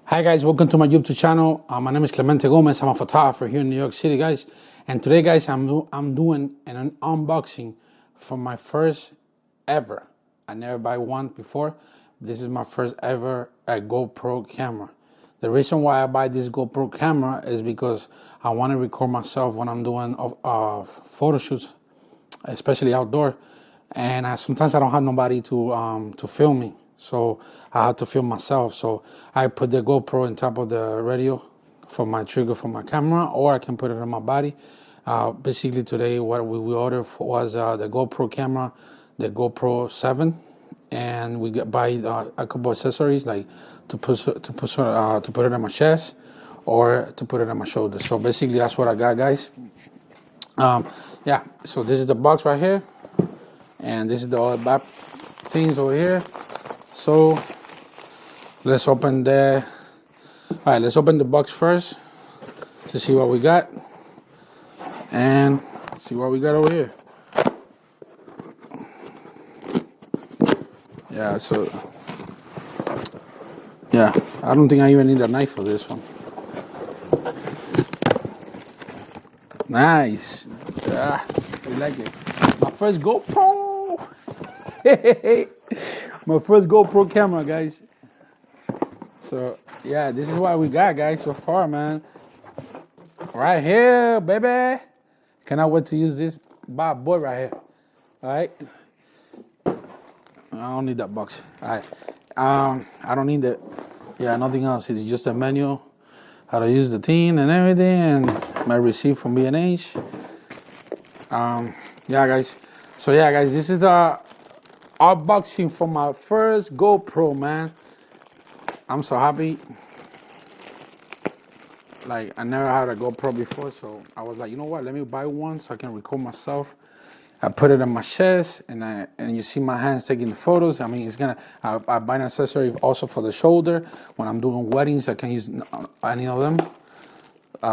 Hi guys, welcome to my YouTube channel. My name is Clemente Gomez. I'm a photographer here in New York City, guys. And today, guys, I'm doing an unboxing for my first ever. I never buy one before. This is my first ever GoPro camera. The reason why I buy this GoPro camera is because I want to record myself when I'm doing photo shoots, especially outdoor. And sometimes I don't have nobody to film me. So I have to film myself. So I put the GoPro on top of the radio for my trigger for my camera, or I can put it on my body. Basically today what we ordered was the GoPro camera, the GoPro 7, and we buy a couple accessories like to put it on my chest or to put it on my shoulder. So basically that's what I got, guys. Yeah. So this is the box right here, and this is the all back things over here. So let's open the box first to see what we got and see what we got over here. Yeah, so yeah, I don't think I even need a knife for this one. Nice. I like it. My first GoPro. My first GoPro camera, guys. So yeah, this is what we got, guys, so far, man. Right here, baby. Cannot wait to use this bad boy right here. All right. I don't need that box. All right. I don't need that. Yeah, nothing else. It's just a manual, how to use the thing and everything, and my receipt from B&H. Yeah, guys. So yeah, guys, this is the unboxing for my first GoPro, man. I'm so happy. Like, I never had a GoPro before, so I was like, you know what? Let me buy one so I can record myself. I put it on my chest, and you see my hands taking the photos. I mean, I buy an accessory also for the shoulder. When I'm doing weddings, I can use any of them.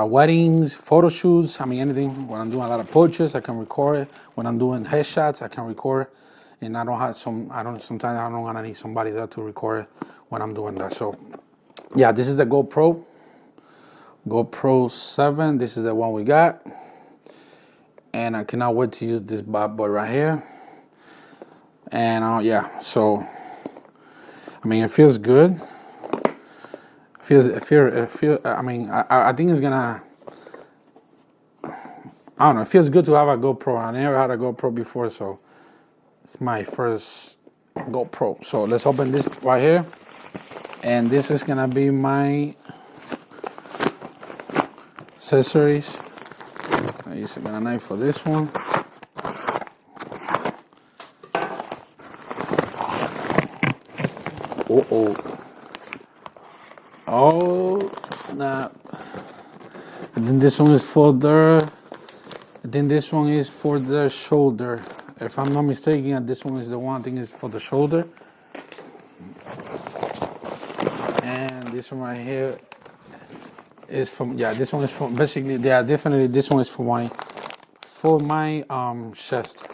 Weddings, photo shoots, I mean, anything. When I'm doing a lot of portraits, I can record it. When I'm doing headshots, I can record. And sometimes I don't want to need somebody there to record it when I'm doing that. So yeah, this is the GoPro 7. This is the one we got. And I cannot wait to use this bad boy right here. And yeah, so I mean, it feels good. I mean, I think it's gonna, I don't know, it feels good to have a GoPro. I never had a GoPro before, so it's my first GoPro. So let's open this right here. And this is gonna be my accessories. I use a knife for this one. Oh snap. And then this one is for the shoulder. If I'm not mistaken, this one is the one thing is for the shoulder. And this one right here is from, yeah, this one is from, basically, yeah, definitely this one is for my chest.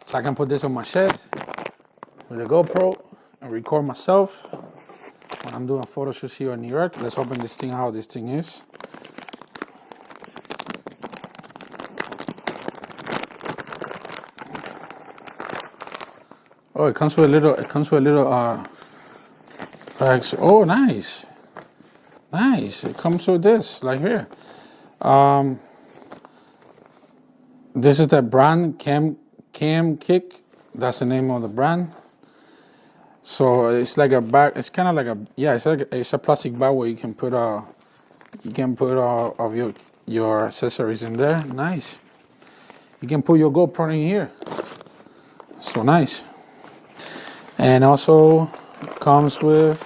So I can put this on my chest with a GoPro and record myself when I'm doing photo shoots here in New York. Let's open this thing, how this thing is. Oh, it comes with a little bags. Oh, nice. Nice. It comes with this, like here. This is the brand Cam Kick. That's the name of the brand. So it's like a bag. It's kind of like it's a plastic bag where you can put all of your accessories in there. Nice. You can put your GoPro in here. So nice. And also comes with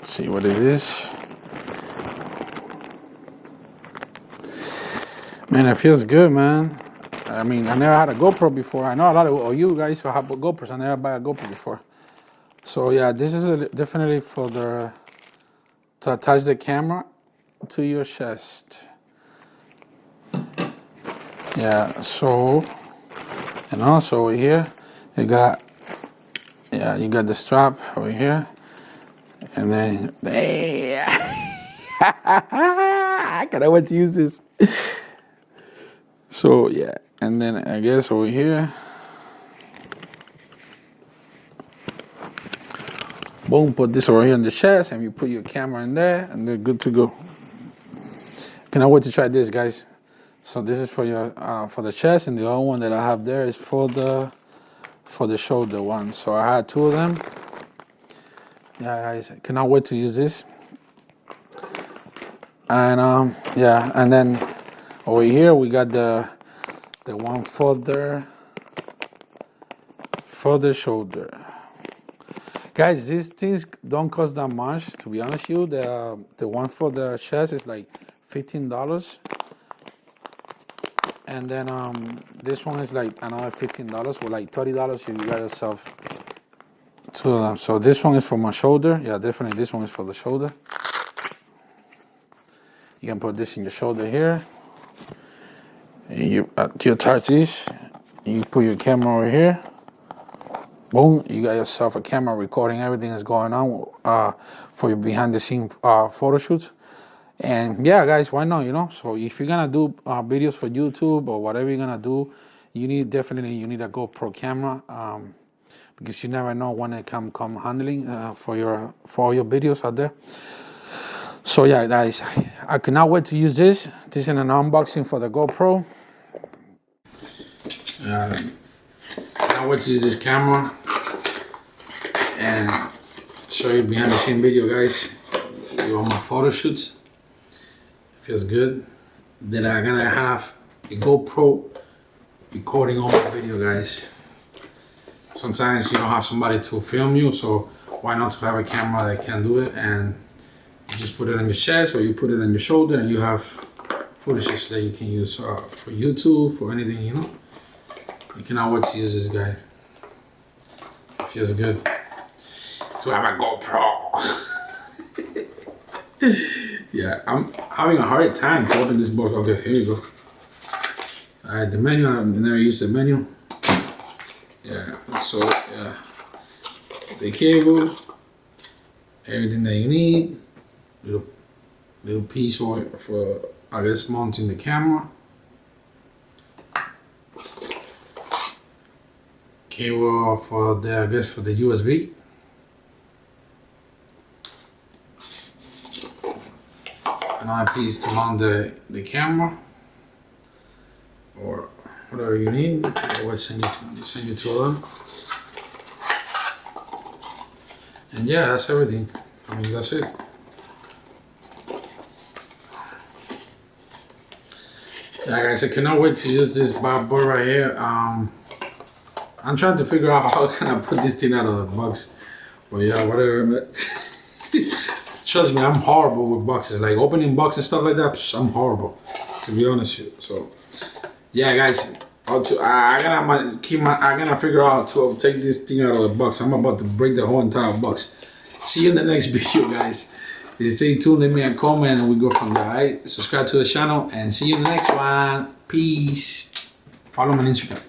see what it is. Man, it feels good, man. I mean, I never had a GoPro before. I know a lot of you guys who have GoPros. I never buy a GoPro before. So yeah, this is definitely to attach the camera to your chest. Yeah, so, and also over here, you got the strap over here. And then, I cannot wait to use this. So, yeah, and then I guess over here, boom, put this over here on the chest, and you put your camera in there, and they're good to go. Cannot wait to try this, guys. So this is for your for the chest, and the other one that I have there is for the shoulder one. So I had two of them. Yeah, guys, I cannot wait to use this. And yeah, and then over here we got the one for the shoulder. Guys, these things don't cost that much, to be honest with you. The one for the chest is like $15. And then this one is like another $15, or like $30. You got yourself two of them. So this one is for my shoulder. Yeah, definitely this one is for the shoulder. You can put this in your shoulder here. And you attach this. You put your camera over here. Boom, you got yourself a camera recording everything that's going on for your behind the scene photo shoots. And yeah, guys, why not, you know? So if you're gonna do videos for YouTube or whatever you're gonna do, you need a GoPro camera, because you never know when it come handling for all your videos out there. So yeah, guys, I cannot wait to use this. This is an unboxing for the GoPro. Cannot wait to use this camera and show you behind the scene video, guys. Do all my photo shoots. Feels good. Then I'm gonna have a GoPro recording all my video, guys. Sometimes you don't have somebody to film you, so why not to have a camera that can do it, and you just put it on your chest or you put it on your shoulder, and you have footage that you can use for YouTube, for anything, you know. You cannot wait to use this guy. It feels good to have a GoPro. Yeah, I'm having a hard time to open this box. Okay, here you go. Alright, the menu, I've never used the menu. Yeah, so yeah. The cable, everything that you need. Little piece for I guess mounting the camera. Cable for the USB. Another piece to mount the camera, or whatever you need. I always send you two of them. And yeah, that's everything. I mean, that's it. Yeah, guys, I cannot wait to use this bad boy right here. I'm trying to figure out how can I put this thing out of the box. But yeah, whatever. Trust me, I'm horrible with boxes. Like opening boxes and stuff like that, I'm horrible, to be honest with you. So, yeah, guys, I'm gonna figure out how to take this thing out of the box. I'm about to break the whole entire box. See you in the next video, guys. Stay tuned, leave me a comment, and we go from there, alright? Subscribe to the channel, and see you in the next one. Peace. Follow me on Instagram.